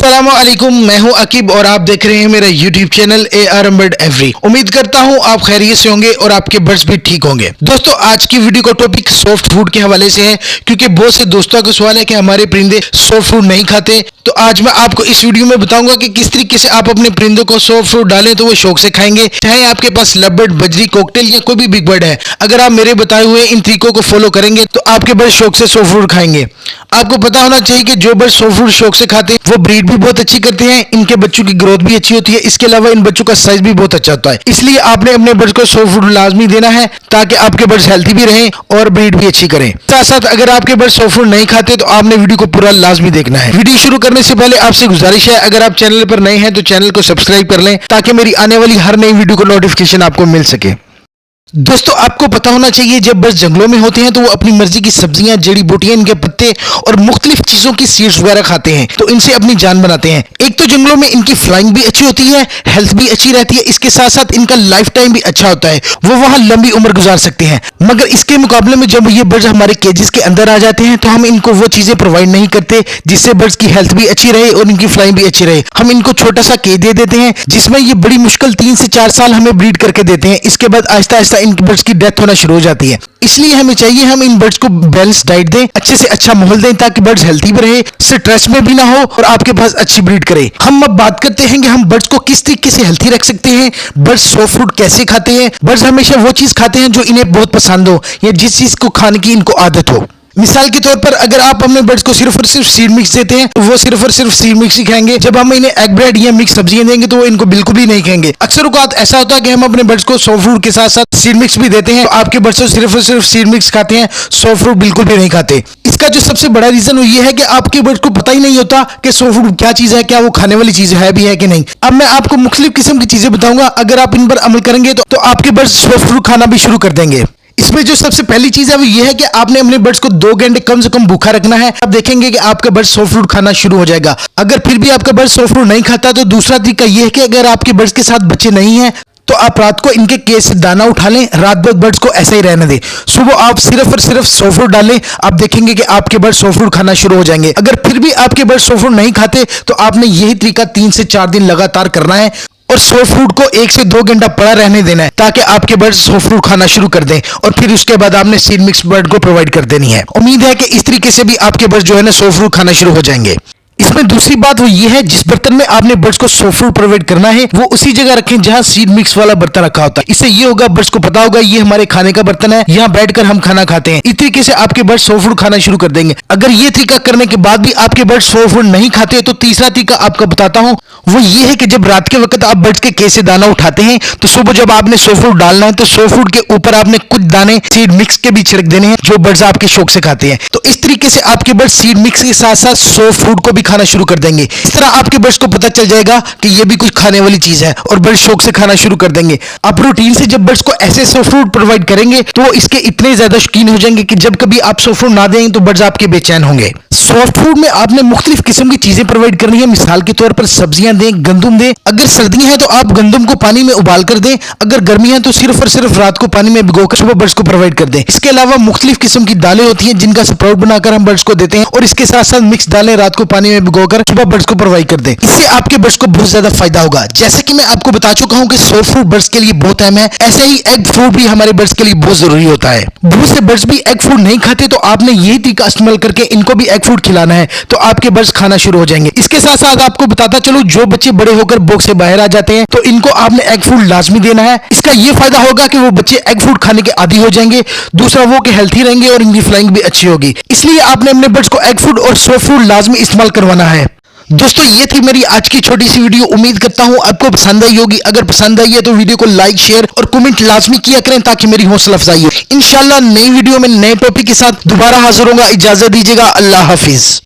अस्सलामुअलैकुम, मैं हूं अकीब और आप देख रहे हैं मेरा YouTube channel AR bird every. उम्मीद करता हूं आप खैरियत से होंगे और आपके बर्ड्स भी ठीक होंगे। दोस्तों, आज की वीडियो का टॉपिक सॉफ्ट फूड के हवाले से है, क्योंकि बहुत से दोस्तों का सवाल है कि हमारे परिंदे सॉफ्ट फूड नहीं खाते। तो आज मैं आपको इस वीडियो में बताऊंगा कि किस तरीके से आप अपने परिंदों को सॉफ्ट फूड डालें तो वो शौक से खाएंगे, चाहे आपके पास लवबर्ड, बजरी, कॉकटेल या कोई भी बिग बर्ड है। अगर आप मेरे बताए हुए इन तरीकों को फॉलो करेंगे तो आपके बर्ड शौक से सॉफ्ट फूड खाएंगे। आपको पता होना चाहिए कि जो बर्ड सॉफ्ट फूड शौक से खाते हैं वो ब्रीड भी बहुत अच्छी करते हैं, इनके बच्चों की ग्रोथ भी अच्छी होती है, इसके अलावा इन बच्चों का साइज भी बहुत अच्छा होता है। इसलिए आपने अपने बर्ड्स को सॉफ्ट फूड लाजमी देना है ताकि आपके बर्ड्स हेल्थी भी रहें और ब्रीड भी अच्छी करें। साथ साथ अगर आपके बर्ड्स सॉफ्ट फूड नहीं खाते तो आपने वीडियो को पूरा लाजमी देखना है। वीडियो शुरू करने से पहले आपसे गुजारिश है, अगर आप चैनल पर नए हैं तो चैनल को सब्सक्राइब कर लें ताकि मेरी आने वाली हर नई वीडियो को नोटिफिकेशन आपको मिल सके। दोस्तों, आपको पता होना चाहिए जब बर्ड्स जंगलों में होते हैं तो वो अपनी मर्जी की सब्जियां, जड़ी बूटियां, इनके पत्ते और मुख्तलिफ चीजों की सीड्स वगैरह खाते हैं, तो इनसे अपनी जान बनाते हैं। एक तो जंगलों में इनकी फ्लाइंग भी अच्छी होती है, हेल्थ भी अच्छी रहती है, इसके साथ साथ इनका लाइफ टाइम भी अच्छा होता है, वो वहां लंबी उम्र गुजार सकते हैं। मगर इसके मुकाबले में जब ये बर्ड्स हमारे केजेस के अंदर आ जाते हैं तो हम इनको वो चीजें प्रोवाइड नहीं करते जिससे बर्ड्स की हेल्थ भी अच्छी रहे और इनकी फ्लाइंग भी अच्छी रहे। हम इनको छोटा सा केज दे देते हैं जिसमें ये बड़ी मुश्किल 3 से 4 साल हमें ब्रीड करके देते हैं। इसके बाद आहिस्ता आहिस्ता इन बर्ड्स की डेथ होना शुरू हो जाती है। इसलिए हमें चाहिए हम इन बर्ड्स को बैलेंस डाइट दें, अच्छे से अच्छा माहौल दें ताकि बर्ड्स हेल्थी भी रहे, स्ट्रेस में भी ना हो और आपके पास अच्छी ब्रीड करे। हम अब बात करते हैं कि हम बर्ड्स को किस तरीके से हेल्थी रख सकते हैं। बर्ड्स सॉफ्ट फूड कैसे खाते हैं। बर्ड्स हमेशा वो चीज खाते हैं जो इन्हें बहुत पसंद हो या जिस चीज को खाने की इनको आदत हो। मिसाल के तौर पर अगर आप अपने बर्ड्स को सिर्फ और सिर्फ सीड मिक्स देते हैं तो वो सिर्फ और सिर्फ सीड मिक्स ही खाएंगे। जब हम इन्हें एग ब्रेड या मिक्स सब्जियां देंगे तो वो इनको बिल्कुल भी नहीं खाएंगे। अक्सर औकात ऐसा होता है कि हम अपने बर्ड्स को सॉफ्ट फूड के साथ साथ सीड मिक्स भी देते हैं, तो आपके बर्ड्स तो सिर्फ और सिर्फ सीड मिक्स खाते हैं, सॉफ्ट फूड बिल्कुल भी नहीं खाते। इसका जो सबसे बड़ा रीजन वो ये है कि आपके बर्ड्स को पता ही नहीं होता कि सॉफ्ट फूड क्या चीज है, क्या वो खाने वाली चीज है भी है कि नहीं। अब मैं आपको मुख्तलिफ किस्म की चीजें बताऊंगा, अगर आप इन पर अमल करेंगे तो आपके बर्ड्स सॉफ्ट फूड खाना भी शुरू कर देंगे। इसमें जो सबसे पहली चीज है वो ये है कि आपने अपने बर्ड्स को 2 घंटे कम से कम भूखा रखना है। आप देखेंगे कि आपका बर्ड सॉफ्ट फूड खाना शुरू हो जाएगा। अगर फिर भी आपका बर्ड सॉफ्ट फूड नहीं खाता तो दूसरा तरीका यह है कि अगर आपके बर्ड्स के साथ बच्चे नहीं हैं तो आप रात को इनके केज से दाना उठा लें, रात भर बर्ड्स को ऐसा ही रहने दें। सुबह आप सिर्फ और सिर्फ सॉफ्ट फूड डालें, आप देखेंगे कि आपके बर्ड सॉफ्ट फूड खाना शुरू हो जाएंगे। अगर फिर भी आपके बर्ड सॉफ्ट फूड नहीं खाते तो आपने यही तरीका 3 से 4 दिन लगातार करना है और सॉफ्ट फूड को 1 से 2 घंटा पड़ा रहने देना है ताकि आपके बर्ड सॉफ्ट फूड खाना शुरू कर दें और फिर उसके बाद आपने सीड मिक्स बर्ड को प्रोवाइड कर देनी है। उम्मीद है कि इस तरीके से भी आपके बर्ड जो है ना सॉफ्ट फूड खाना शुरू हो जाएंगे। इसमें दूसरी बात वो ये है, जिस बर्तन में आपने बर्ड्स को सॉफ्ट फूड प्रोवाइड करना है वो उसी जगह रखें जहां सीड मिक्स वाला बर्तन रखा होता है। इससे ये होगा बर्ड्स को पता होगा ये हमारे खाने का बर्तन है, यहाँ बैठकर हम खाना खाते हैं। इस तरीके से आपके बर्ड्स सॉफ्ट फूड खाना शुरू कर देंगे। अगर ये तरीका करने के बाद भी आपके बर्ड्स सॉफ्ट फूड नहीं खाते तो तीसरा तरीका आपको बताता हूँ, वो ये है कि जब रात के वक्त आप बर्ड्स के केज से दाना उठाते हैं तो सुबह जब आपने सॉफ्ट फूड डालना है तो सॉफ्ट फूड के ऊपर आपने कुछ दाने सीड मिक्स के भी छिड़क देने हैं जो बर्ड्स आपके शौक से खाते हैं। तो इस तरीके से आपके बर्ड्स सीड मिक्स के साथ साथ सॉफ्ट फूड को भी खाना शुरू कर देंगे। इस तरह आपके बर्ड्स को पता चल जाएगा कि ये भी कुछ खाने वाली चीज है और बर्ड्स शौक से खाना शुरू कर देंगे। आप रूटीन से जब बर्ड्स को ऐसे सॉफ्ट फूड प्रोवाइड करेंगे तो वो इसके इतने ज्यादा शौकीन हो जाएंगे कि जब कभी आप सॉफ्ट फूड ना दें तो बर्ड्स आपके बेचैन होंगे। सॉफ्ट फूड में आपने मुख्तलिफ किस्म की चीजें प्रोवाइड करनी है। मिसाल के तौर पर सब्जियां दें, गंदम दें। अगर सर्दियां हैं तो आप गंदम को पानी में उबाल कर दें, अगर गर्मी है तो सिर्फ और सिर्फ रात को पानी में भिगोकर सुबह बर्ड्स को प्रोवाइड कर दें। इसके अलावा मुख्तलिफ किस्म की दालें होती हैं जिनका स्प्राउट बनाकर हम बर्ड्स को देते हैं और इसके साथ साथ मिक्स दालें रात को पानी में भिगोकर सुबह बर्ड्स को प्रोवाइड कर दें। इससे आपके बर्ड्स को बहुत ज्यादा फायदा होगा। जैसे कि मैं आपको बता चुका हूं कि सॉफ्ट फूड बर्ड्स के लिए बहुत अहम है, ऐसे ही एग फूड भी हमारे बर्ड्स के लिए बहुत जरूरी होता है। बहुत से बर्ड्स भी एग फूड नहीं खाते तो आपने यही तरीका इस्तेमाल करके इनको भी एग फूड खिलाना है तो आपके बर्ड्स खाना शुरू हो जाएंगे। इसके साथ साथ आपको बताता चलो, जो बच्चे बड़े होकर बॉक्स से बाहर आ जाते हैं तो इनको आपने एग फूड लाजमी देना है। इसका ये फायदा होगा कि वो बच्चे एग फूड खाने के आदी हो जाएंगे, दूसरा वो कि हेल्थी रहेंगे और इनकी फ्लाइंग भी अच्छी होगी। इसलिए आपने अपने बर्ड्स को एग फूड और सॉफ्ट फूड लाजमी इस्तेमाल करवाना है। दोस्तों, ये थी मेरी आज की छोटी सी वीडियो। उम्मीद करता हूं आपको पसंद आई होगी। अगर पसंद आई है तो वीडियो को लाइक, शेयर और कमेंट लाजमी किया करें ताकि मेरी हौसला अफजाई हो। इंशाल्लाह नई वीडियो में नए टॉपिक के साथ दोबारा हाजिर होगा। इजाजत दीजिएगा। अल्लाह हाफिज।